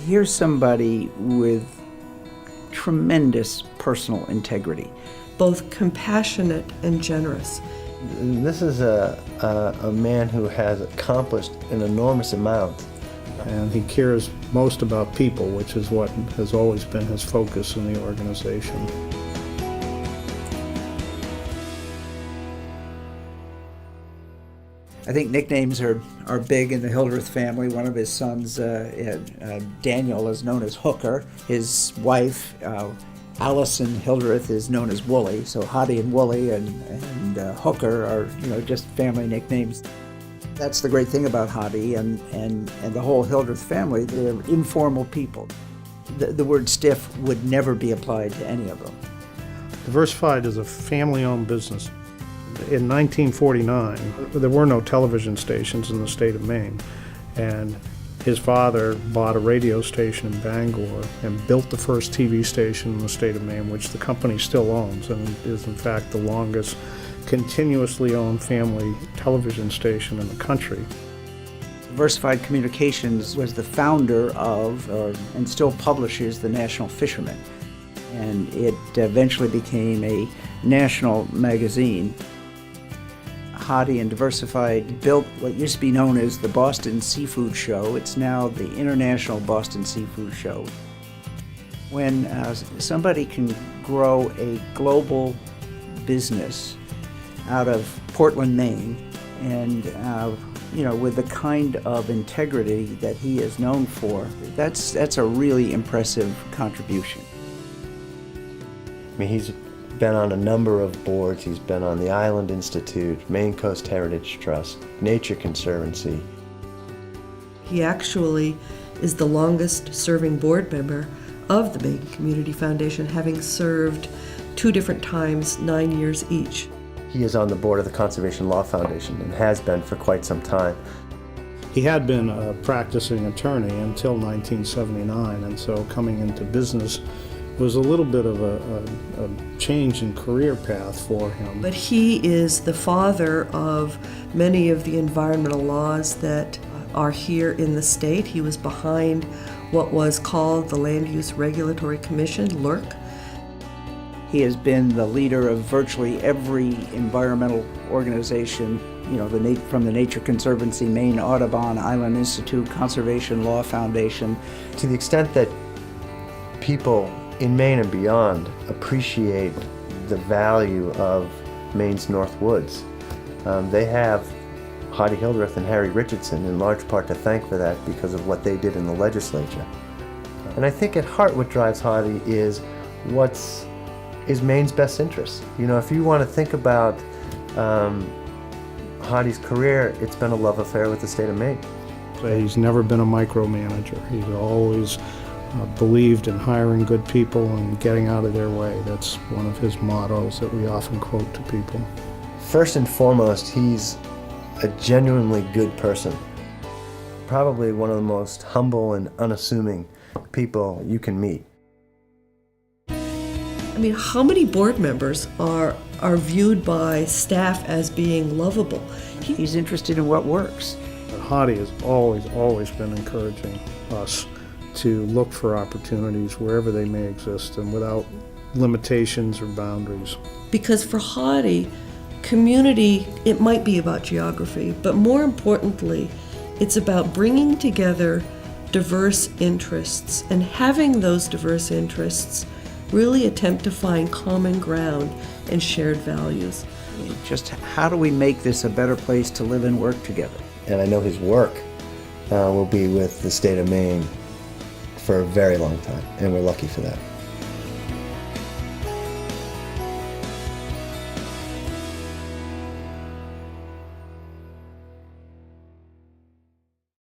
Here's somebody with tremendous personal integrity. Both compassionate and generous. This is a man who has accomplished an enormous amount. And he cares most about people, which is what has always been his focus in the organization. I think nicknames are big in the Hildreth family. One of his sons, Daniel, is known as Hooker. His wife, Allison Hildreth, is known as Wooly. So Hottie and Wooly and Hooker are, just family nicknames. That's the great thing about Hottie and the whole Hildreth family. They're informal people. The word stiff would never be applied to any of them. Diversified is a family-owned business. In 1949, there were no television stations in the state of Maine, and his father bought a radio station in Bangor and built the first TV station in the state of Maine, which the company still owns and is in fact the longest continuously owned family television station in the country. Diversified Communications was the founder of, and still publishes, the National Fisherman. And it eventually became a national magazine. Hottie and Diversified built what used to be known as the Boston Seafood Show. It's now the International Boston Seafood Show. When somebody can grow a global business out of Portland, Maine, and with the kind of integrity that he is known for, that's a really impressive contribution. I mean, he's been on a number of boards. He's been on the Island Institute, Maine Coast Heritage Trust, Nature Conservancy. He actually is the longest serving board member of the Maine Community Foundation, having served 2 different times, 9 years each. He is on the board of the Conservation Law Foundation and has been for quite some time. He had been a practicing attorney until 1979, and so coming into business was a little bit of a change in career path for him. But he is the father of many of the environmental laws that are here in the state. He was behind what was called the Land Use Regulatory Commission, LURC. He has been the leader of virtually every environmental organization, from the Nature Conservancy, Maine Audubon, Island Institute, Conservation Law Foundation. To the extent that people in Maine and beyond appreciate the value of Maine's North Woods, they have Hottie Hildreth and Harry Richardson in large part to thank for that because of what they did in the legislature. And I think at heart what drives Hottie is Maine's best interest. If you want to think about Hottie's career, it's been a love affair with the state of Maine. He's never been a micromanager. He's always believed in hiring good people and getting out of their way. That's one of his mottos that we often quote to people. First and foremost, he's a genuinely good person. Probably one of the most humble and unassuming people you can meet. I mean, how many board members are viewed by staff as being lovable? He's interested in what works. Hottie has always been encouraging us to look for opportunities wherever they may exist and without limitations or boundaries. Because for Hottie, community, it might be about geography, but more importantly, it's about bringing together diverse interests and having those diverse interests really attempt to find common ground and shared values. Just how do we make this a better place to live and work together? And I know his work will be with the state of Maine for a very long time, and we're lucky for that.